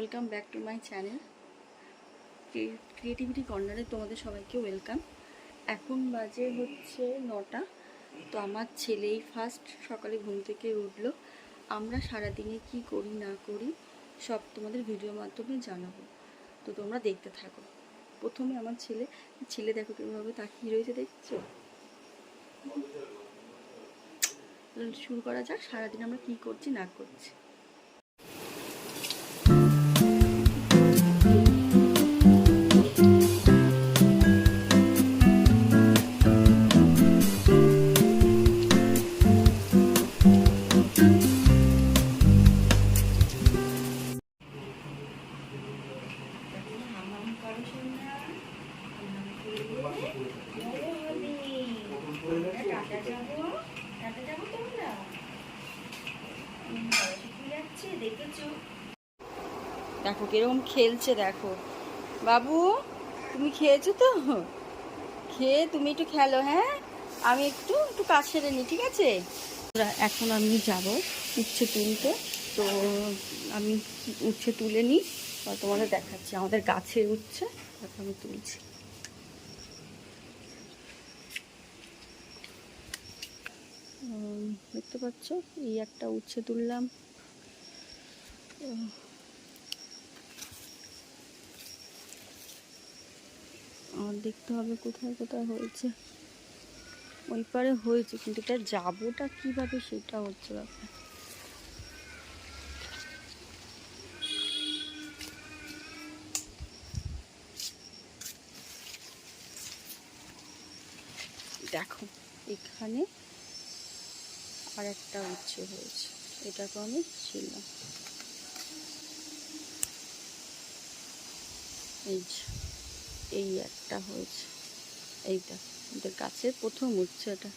Welcome back to my channel creativity কর্নারে তোমাদের সবাইকে ওয়েলকাম। এখন বাজে হচ্ছে 9টা। তো আমার ছেলেই ফার্স্ট সকালে ঘুম থেকে উঠলো। আমরা সারাদিনে কি করি না করি সব তোমাদের ভিডিওর মাধ্যমে জানাবো, তো তোমরা দেখতে থাকো। প্রথমে আমার ছেলে দেখো কীভাবে তাকিয়ে রয়েছে, দেখছো? শুরু করা যাক, সারাদিন আমরা কি করছি না করছি। দেখো কিরকম খেলছে, দেখো বাবু তুমি খেয়েছো তো, খেয়ে তুমি একটু খেলো। হ্যাঁ, আমি একটু কাজ সেরে নিই, ঠিক আছে? এখন আমি যাব উচ্ছে তুলতে, তো আমি উচ্ছে তুলে নিই, তোমাদের দেখাচ্ছি। আমাদের গাছের উচ্ছে এখন আমি তুলছি। দেখতে পাচ্ছ, এই একটা উচ্ছে তুললাম। আর দেখতে হবে কোথায় কোথায় হয়েছে। ওই পারে হয়েছে, কিন্তু এটা যাবোটা কিভাবে সেটা হচ্ছে ব্যাপার। দেখো এখানে আর একটা উচ্ছে হয়েছে, এটাকে আমি ছিলাম। এই একটা হয়েছে, এইটা আমাদের গাছের প্রথম উচ্ছে। এটা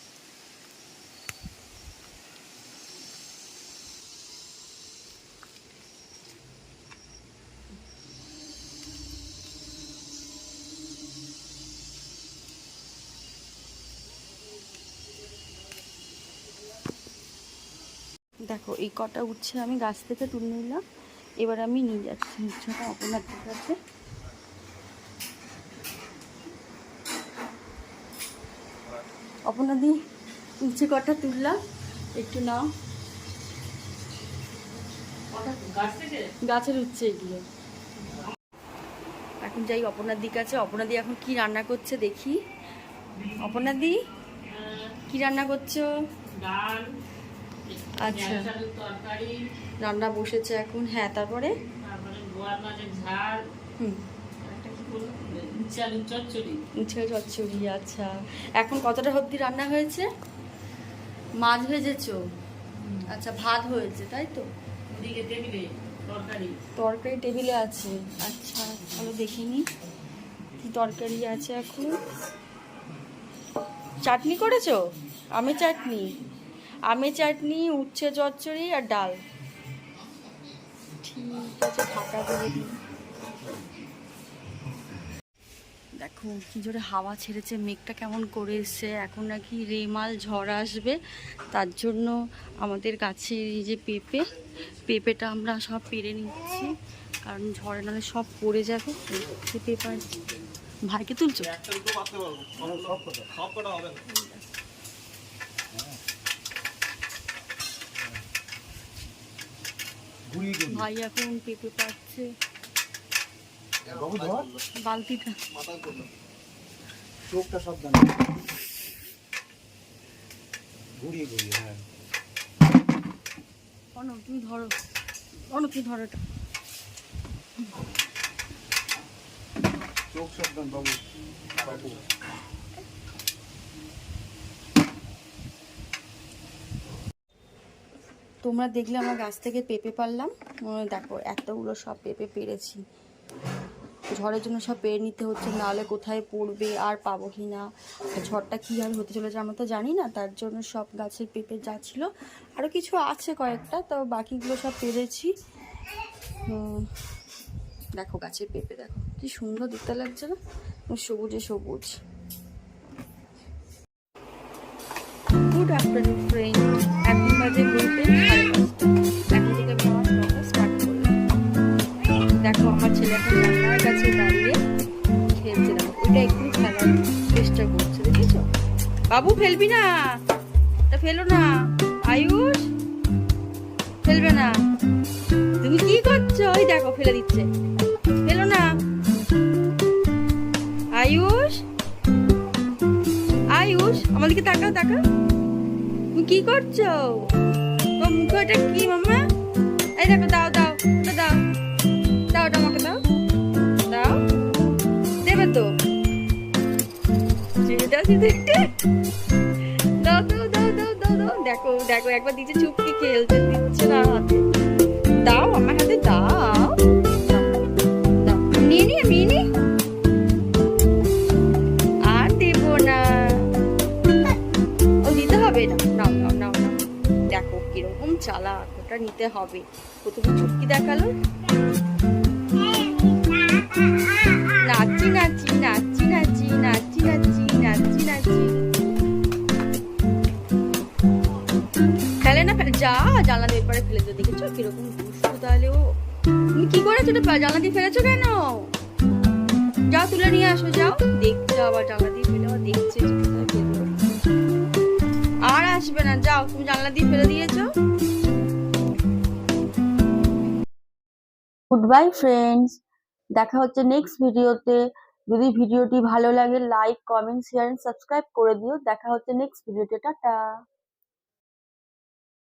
দেখো এই কটা উচ্ছে আমি গাছ থেকে তুলে নিলাম। এবার আমি নিয়ে যাচ্ছি উচ্ছেটা আপনাদের কাছে। আপনাদের উচ্ছে কটা তুললাম, একটু নাও। গাছের উচ্ছে এগুলো। এখন যাই অপর্ণাদির কাছে। অপর্ণাদি এখন কি রান্না করছে দেখি। অপর্ণাদি কি রান্না করছো? ডাল। আচ্ছা, রান্না বসেছে এখন। হ্যাঁ, তারপরে বোয়াল মাছের ঝাল। উচ্ছে চচ্চড়ি। আচ্ছা, এখন কতটা অবধি রান্না হয়েছে? মাছ ভেজেছো? আচ্ছা, ভাত হয়েছে তাই তো? তরকারি টেবিলে আছে। আচ্ছা, চলো দেখিনি কি তরকারি আছে এখন। চাটনি করেছো? আমের চাটনি, উচ্ছে চচ্চড়ি আর ডাল। ঠিক আছে, ঢাকা দিয়ে দিই। দেখো কি জোরে হাওয়া ছেড়েছে, মেঘটা কেমন করে এসছে। এখন নাকি রেমাল ঝড় আসবে, তার জন্য আমাদের গাছের এই যে পেঁপেটা আমরা সব পেরে নিচ্ছি, কারণ ঝড়ে নাহলে সব পড়ে যাবে। পেঁপে ভাইকে তুলছো? ভাই এখন পেঁপে পাচ্ছে বালতিটা। চোখটা সাবধান, ঘুরিয়ে ঘুরিয়ে। হ্যাঁ, তুমি ধরো, তুমি ধরো এটা। চোখ সাবধান বাবু। তোমরা দেখলে আমার গাছ থেকে পেঁপে পারলাম। দেখো এতগুলো সব পেঁপে পেরেছি। ঝড়ের জন্য সব পেরে নিতে হচ্ছে, নাহলে কোথায় পড়বে আর পাবো কি না। ঝড়টা কীভাবে হতে চলেছে আমরা তো জানি না, তার জন্য সব গাছের পেঁপে যা ছিল, আরও কিছু আছে কয়েকটা, তো বাকিগুলো সব পেরেছি। দেখো গাছের পেঁপে দেখো কি সুন্দর দেখতে লাগছে না, সবুজে সবুজ। গুড আফটারনুন ফ্রেন্ড, এখন বাজে ঘুরতে 5:30। এখন থেকে আমি আমার ব্লগটা স্টার্ট করলাম। বাবু ফেলবি না, তা ফেলো না। আয়ুষ ফেলবে না। তুমি কি করছো? ওই দেখো ফেলে দিচ্ছে। ফেলো না। আয়ুষ, আয়ুষ আমার দিকে তাকাও, তাকাও। তুমি কি করছো? তোমার মুখে ওটা কি মাম্মা? এই দেখো, দাও দাও, ওটা দাও, দাও, ওটা আমাকে দাও, দাও, দেবে তো? দাও দাও দাও দাও দাও দাও দাও। দেখো দেখো, একবার দিচ্ছে চুপকে খেলতে দিচ্ছে না হাতে। দাও আমার হাতে, দাও দাও, নিয়ে নি, নিয়ে নি। আর দেবো না, ও দিতে হবে না। নাও নাও নাও নাও। দেখো কিরকম চালাক, ওটা নিতে হবে। প্রথমে চুটকি দেখালো, নাচি নাচি নাচি নাচি নাচি নাচি নাচি নাচি। ফেলে না, ফেলে যা, জানলা দিয়ে পরে ফেলে দিও। দেখেছো কিরকম দুষ্টু তাহলে ও। তুমি কি করেছো? জানলা দিয়ে ফেলেছো কেন? যাও তুলে নিয়ে আসো, যাও। দেখছো আবার জানলা দিয়ে ফেলে, আবার দেখছে যে কোথায় ফেললো। আর আসবে না, যাও, তুমি জানলা দিয়ে ফেলে দিয়েছো। গুড বাই ফ্রেন্ডস, দেখা হচ্ছে নেক্সট ভিডিওতে। যদি ভিডিওটি ভালো লাগে like, comment, share and subscribe করে দিও। দেখা হচ্ছে নেক্সট ভিডিওতে। টাটা।